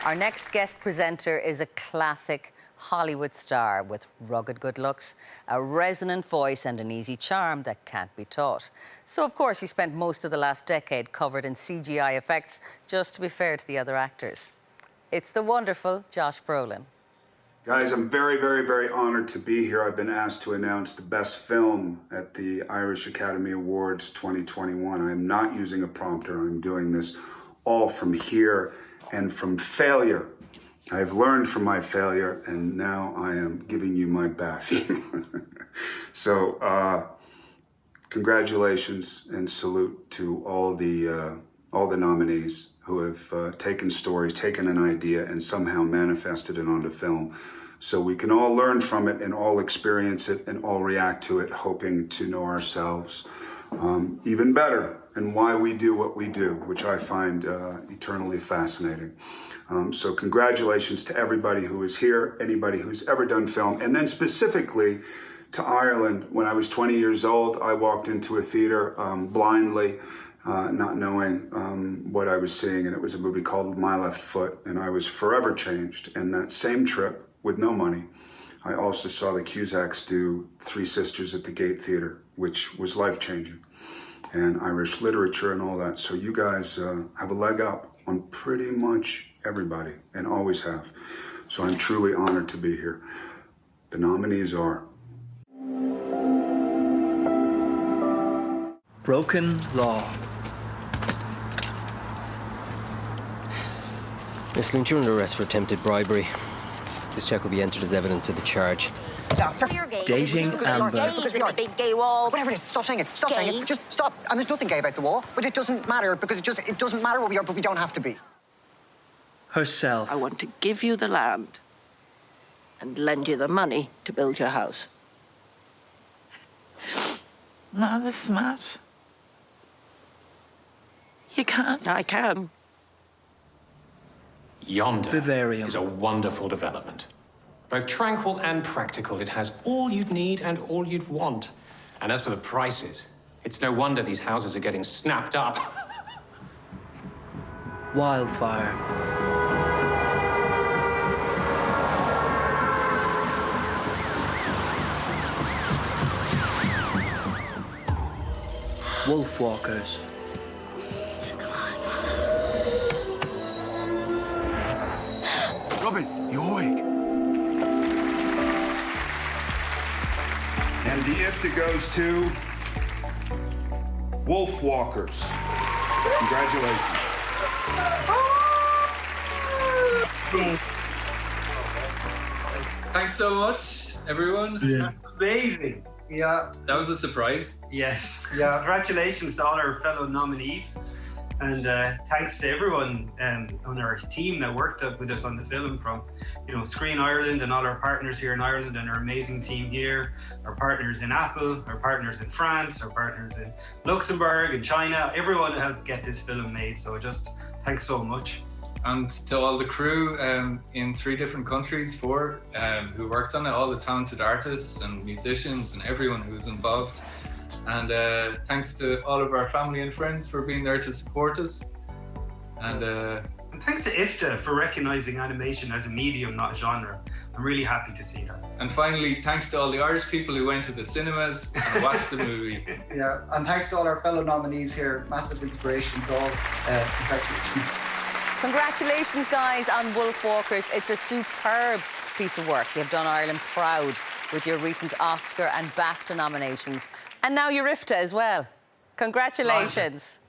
Our next guest presenter is a classic Hollywood star with rugged good looks, a resonant voice and an easy charm that can't be taught. So, of course, he spent most of the last decade covered in CGI effects, just to be fair to the other actors. It's the wonderful Josh Brolin. Guys, I'm very, very, very honored to be here. I've been asked to announce the best film at the Irish Academy Awards 2021. I'm not using a prompter. I'm doing this all from here and from failure. I've learned from my failure, and now I am giving you my best. So, congratulations and salute to all the nominees who have taken stories, taken an idea, and somehow manifested it onto film. So we can all learn from it and all experience it and all react to it, hoping to know ourselves even better and why we do what we do, which I find eternally fascinating. So congratulations to everybody who is here, anybody who's ever done film, and then specifically to Ireland. When I was 20 years old, I walked into a theater blindly, not knowing what I was seeing, and it was a movie called My Left Foot, and I was forever changed. And that same trip, with no money, I also saw the Cusacks do Three Sisters at the Gate Theater, which was life-changing, and Irish literature and all that. So you guys have a leg up on pretty much everybody, and always have. So I'm truly honored to be here. The nominees are Broken Law. Miss Lynch, you're under arrest for attempted bribery. This check will be entered as evidence of the charge. Dating Amber. Big gay wall. Whatever it is, stop saying it. Stop saying it. Just stop. And there's nothing gay about the wall. But it doesn't matter because it doesn't matter what we are, but we don't have to be. Herself. I want to give you the land and lend you the money to build your house. Not this smart. You can't. I can. Yonder Vivarium. is a wonderful development. Both tranquil and practical. It has all you'd need and all you'd want. And as for the prices, it's no wonder these houses are getting snapped up. Wildfire. Wolfwalkers. Robin, you awake? And the IFTA goes to Wolfwalkers. Congratulations. Thanks so much, everyone. Yeah. Amazing. Yeah. That was a surprise. Yes. Yeah. Congratulations to all our fellow nominees. And thanks to everyone on our team that worked up with us on the film, from Screen Ireland and all our partners here in Ireland and our amazing team here, our partners in Apple, our partners in France, our partners in Luxembourg and China. Everyone helped get this film made, so just thanks so much. And to all the crew in 3 different countries, 4, who worked on it, all the talented artists and musicians and everyone who was involved. And thanks to all of our family and friends for being there to support us. And thanks to IFTA for recognising animation as a medium, not a genre. I'm really happy to see that. And finally, thanks to all the Irish people who went to the cinemas and watched the movie. Yeah, and thanks to all our fellow nominees here. Massive inspirations all. Congratulations. Congratulations, guys, on Wolfwalkers. It's a superb piece of work. You've done Ireland proud with your recent Oscar and BAFTA nominations. And now your IFTA as well. Congratulations.